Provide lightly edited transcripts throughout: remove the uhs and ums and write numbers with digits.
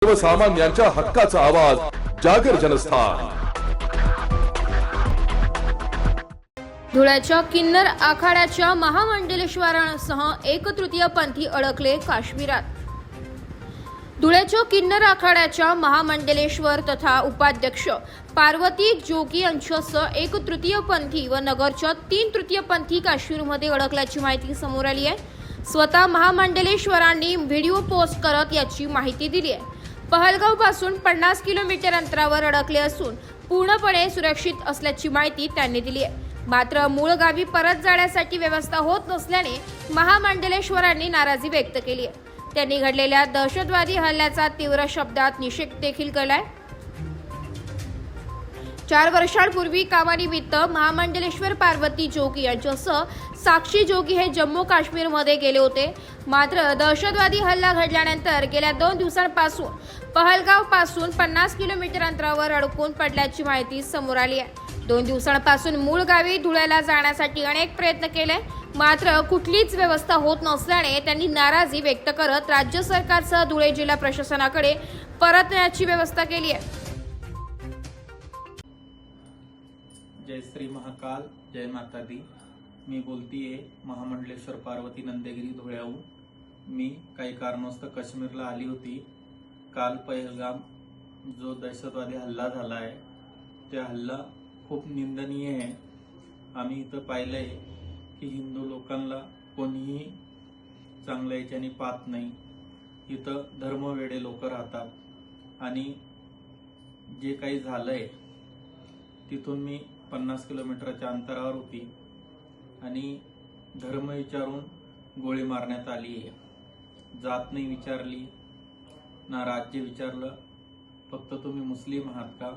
सर्वसामान्यांच्या हक्काचा आवाज जागर जनस्थान। धुळ्याच्या किन्नर आखाड्याच्या महामंडलेश्वरांसह एक तृतीयपंथी अडकले काश्मीरात। धुळ्याच्या किन्नर आखाड्याच्या महामंडलेश्वर तथा उपाध्यक्ष पार्वती जोगी यांच्यासह एक तृतीयपंथी व नगरच्या 3 तृतीयपंथी काश्मीरमध्ये अडकल्याची माहिती समोर आली आहे। स्वतः महामंडलेश्वरांनी व्हिडिओ पोस्ट करत याची माहिती दिली आहे। पहलगाव पासून 50 किलोमीटर अंतरावर अडकले असून पूर्णपणे सुरक्षित असल्याची माहिती त्यांनी दिली आहे। मात्र मूळ गावी परत जाण्यासाठी व्यवस्था होत नसल्याने महामंडलेश्वरांनी नाराजी व्यक्त केली आहे। त्यांनी घडलेल्या दहशतवादी हल्ल्याचा तीव्र शब्दात निषेध देखील केलाय। 4 वर्षांपूर्वी कामानिमित्त महामंडलेश्वर पार्वती जोगी यांच्यासह साक्षी जोगी हे जम्मू काश्मीरमध्ये गेले होते। मात्र दहशतवादी हल्ला घडल्यानंतर गेल्या 2 दिवसांपासून पहलगाव पासून 50 किलोमीटर अंतरावर अडकून पडल्याची माहिती समोर आली आहे। 2 दिवसांपासून मूळ गावी धुळ्याला जाण्यासाठी अनेक प्रयत्न केले, मात्र कुठलीच व्यवस्था होत नसल्याने त्यांनी नाराजी व्यक्त करत राज्य सरकारसह धुळे जिल्हा प्रशासनाकडे परतण्याची व्यवस्था केली आहे। जय श्री महाकाल, जय माता दी। मी बोलतीये महामंडलेश्वर पार्वती नंदेगिरी धुळ्याहून। मी काही कारणास्तव काश्मीरला आली होती। काल पहलगाम जो दहशतवादी हल्ला झाला आहे त्या हल्ला खूप निंदनीय आहे। आम्ही इथं पाहिलंय की हिंदू लोकांना कोणीही चांगल्या याच्याने पाहत नाही। इथं धर्मवेडे लोक राहतात आणि जे काही झालंय तिथून मी 50 किलोमीटरच्या अंतरावर होती आणि धर्म विचारून गोळी मारण्यात आली आहे। जात नाही विचारली ना राज्य विचारलं, फक्त तुम्ही मुस्लिम आहात का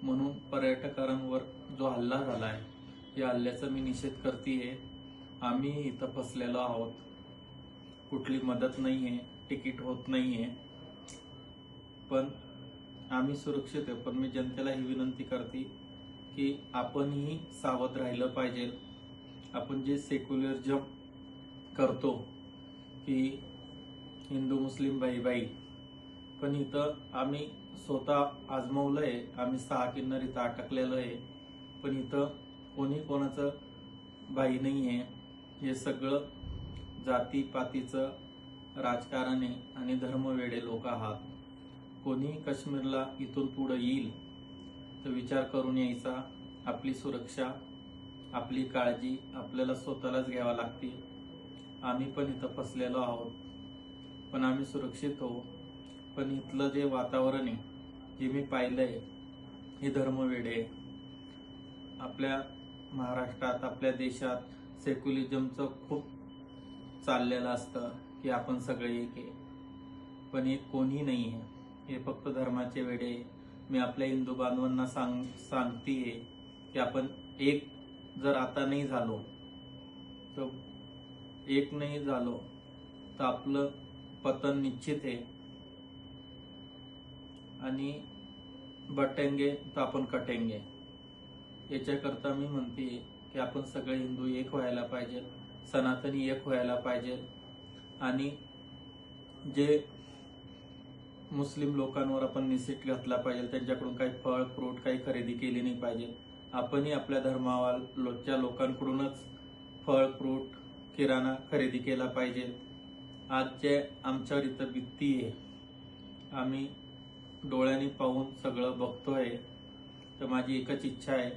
म्हणून पर्यटकांवर जो हल्ला झाला आहे या हल्ल्याचा मी निषेध करतेय। आम्ही इथं फसलेलो आहोत, कुठली मदत नाही आहे, तिकीट होत नाही आहे, पण आम्ही सुरक्षित आहे। पण मी जनतेला ही विनंती करते की आपणही सावध राहिलं पाहिजे। आपण जे सेक्युलरिझम करतो की हिंदू मुस्लिम भाई भाई, पण इथं आम्ही स्वतः आजमावलंय। आम्ही 6 किन्नर इथं अटकलेलो आहे, पण इथं कोणी कोणाचं भाई नाही आहे। हे सगळं जातीपातीचं राजकारण आहे आणि धर्मवेडे लोक आहात। कोणी काश्मीरला इथून पुढे येईल तर विचार करून यायचा। आपली सुरक्षा, आपली काळजी आपल्याला स्वतःलाच घ्यावा लागते। आम्ही पण इथं फसलेलो आहोत, पण आम्ही सुरक्षित हो। पण इथलं जे वातावरण आहे जे मी पाहिलंय हे धर्मवेडे। आपल्या महाराष्ट्रात, आपल्या देशात सेक्युलरिझमचं खूप चाललेलं असतं की आपण सगळे एक आहे, पण एक कोणी नाही आहे। हे फक्त धर्माचे वेडे। मी आपल्या हिंदू बांधवांना सांगतेय की आपण एक जर आता नाही झालो तर आपलं पतन निश्चित आहे आणि बटेंगे तर आपण कटेंगे। याच्याकरता मी म्हणते की आपण सगळे हिंदू एक व्हायला पाहिजे, सनातनी एक व्हायला पाहिजे आणि जे मुस्लिम लोकांवर आपण निषेध घातला पाहिजे। त्यांच्याकडून काही फळ फ्रूट काही खरेदी केली नाही पाहिजे। आपणही आपल्या धर्माच्या लोकांकडूनच फळ फ्रूट किराणा खरेदी केला पाहिजे। आज जे आमच्यावर इथं भीती आहे, आम्ही डोळ्यांनी पाहून सगळं बघतोय, तर माझी एकच इच्छा आहे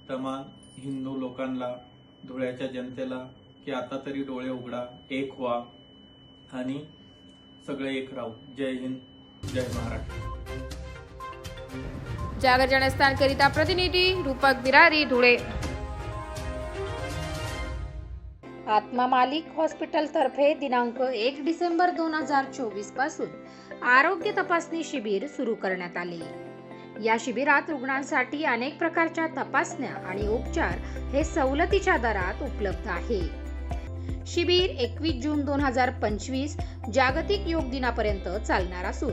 तमाम हिंदू लोकांना, धुळ्याच्या जनतेला की आता तरी डोळे उघडा, एक व्हा आणि सगळे एक राहू। जय हिंद, जय महाराष्ट्र। जागर जनस्थान करिता प्रतिनिधी रूपक बिरारी, धुळे। आत्मा मालिक हॉस्पिटल तर्फे दिनांक 1 डिसेंबर 2024 पासून आरोग्य तपासणी शिबिर सुरू करण्यात आले। या शिबिरात रुग्णांसाठी अनेक प्रकारच्या तपासण्या आणि उपचार हे सवलतीच्या दरात उपलब्ध आहे। शिबिर 21 जून 2025 जागतिक योग दिनापर्यंत चालणार असून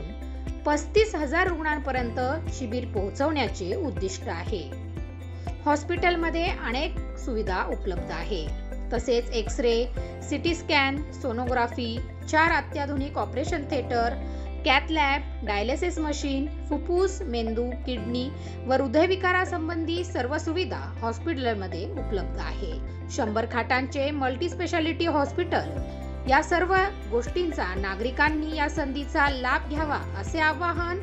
35,000 रुग्णांपर्यंत शिबिर पोहोचवण्याचे उद्दिष्ट आहे। हॉस्पिटलमध्ये अनेक सुविधा उपलब्ध आहे, तसेच एक्स-रे, सिटी स्कॅन, सोनोग्राफी, 4 अत्याधुनिक operation theatre, cath lab, dialysis machine, फुफ्फुस, मेंदू, किडनी व हृदयविकारासंबंधी सर्व सुविधा हॉस्पिटलमध्ये उपलब्ध आहे. 100 खाटांचे मल्टी स्पेशालिटी हॉस्पिटल. या सर्व गोष्टींचा नागरिकांनी या संधीचा लाभ घ्यावा असे आवाहन